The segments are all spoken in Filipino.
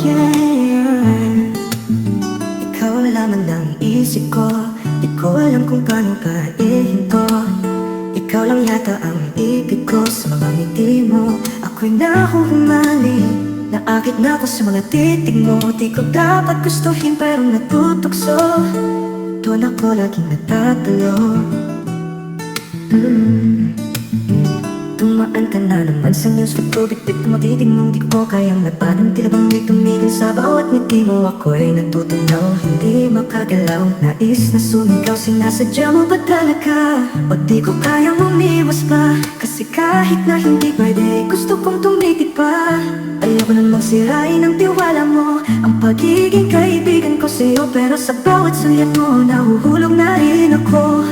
yeah. Ikaw lamang lang isip ko. Di ko alam kung paano ka ihinto. Ikaw lang yata ang ibig ko. Sa mga ngiti mo ako'y nahuhumaling. Naakit na ako sa mga titig mo. Di ko dapat gustuhin pero natutukso. Doon ako laging natatalo. Tumaan ka na naman sa news feed ko. Bit-bit ko matitig mong di ko kayang labanan. Tila bang di tumigil sa bawat ngiti mo. Ako'y natutunaw, hindi makagalaw. Nais na sumigaw, sinasadya mo ba talaga? O di ko kayang umiwas pa? Kasi kahit na hindi pwede, gusto kong tumitig pa. Ayoko namang sirain ang tiwala mo, ang pagiging kaibigan ko sa'yo. Pero sa bawat sulyap mo, nahuhulog na rin ako.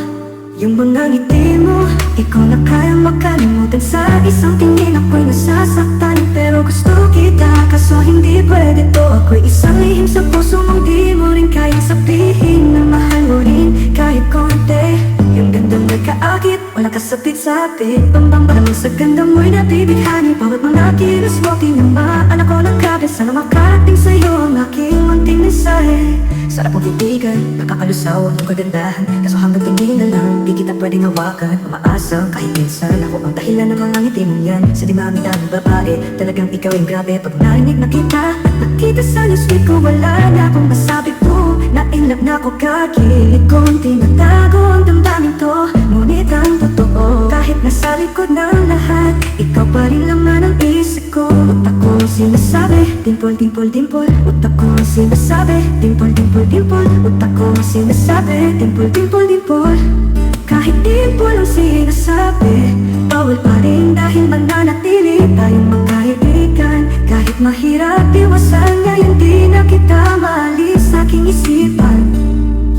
Yung mga ngiti mo, ikaw na kayang makalimutan. Sa isang tingin ako'y nasasaktan. Pero gusto kita, kaso hindi pwede to. Ako'y isang lihim sa puso mong di mo rin kayang sabihin na mahal mo rin kahit konti. Yung gandang nagkaakit, walang kasapit-sapit. Pambang pa naman sa ganda mo'y nabibighani. Bawat mga kilos mo, tinamaan ako ng grabe. Sana makarating sa'yo ang aking munting mensahe. Sarap mong titigan, nakakalusaw ang kagandahan. Kaso hanggang tingin na lang, di kita pwedeng hawakan. Umaasa kahit minsan ako ang dahilan ng mga ngiti mong yan. Sa dimami-daming babae, talagang ikaw yung grabe. Pag narinig na kita, nakita sa newsfeed ko, wala na akong masabi po. Na-inlove na ako kakilig kong tinatago ang damdamin to. Ngunit ang totoo, kahit nasa likod ng lahat, ikaw pa rin laman ang isip ko. Utak ko ang sinasabi, dimple, dimple, dimple. Utak ko ang sinasabi, dimple, dimple, dimple. Utak ko ang sinasabi, dimple, dimple, dimple. Kahit dimple ang sinasabi, bawal pa rin dahil mananatili tayong magkaibigan. Kahit mahirap iwasan, ngayon di na kita maalis sa aking isipan.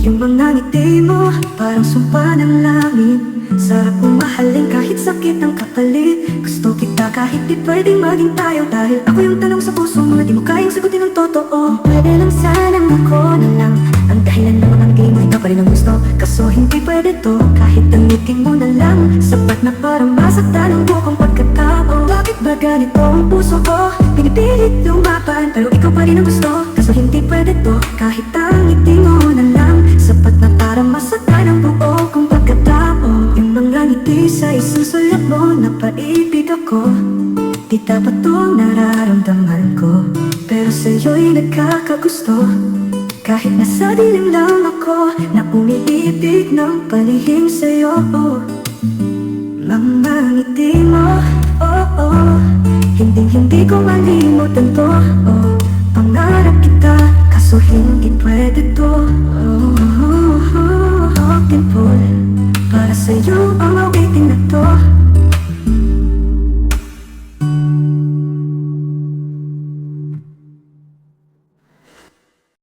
Yung mga ngiti mo, parang sumpa ng langit. Sarap kong mahalin kahit sakit ang kapalit. Gusto kita kahit di pwedeng maging tayo. Dahil ako yung tanong sa puso mo, di mo kayang sagutin ng totoo. Pwede lang sanang ako na lang ang dahilan ng mga ngiti mo, ikaw pa rin ang gusto. Kaso hindi pwede to, kahit ang ngiti mo na lang sapat na parang masaktan ang bukong pagkatao. Bakit ba ganito ang puso ko? Pinipilit lumaban, pero ikaw pa rin ang gusto. Kaso hindi pwede to, kahit ang ngiti mo na lang sapat na parang masaktan ang bukong pagkatao. Yung mga ngiti sa isang sulat mo, napaibig ako. Di dapat to nararamdaman ko, pero sa'yo'y nagkakagusto. Kahit nasa dilim lang ako, na umiibig ng palihim sa'yo. Mga ngiti mo, hindi ko malimutan to. Pangarap kita, kaso hindi pwede to. Dimple, para sa'yo ang awitin na to.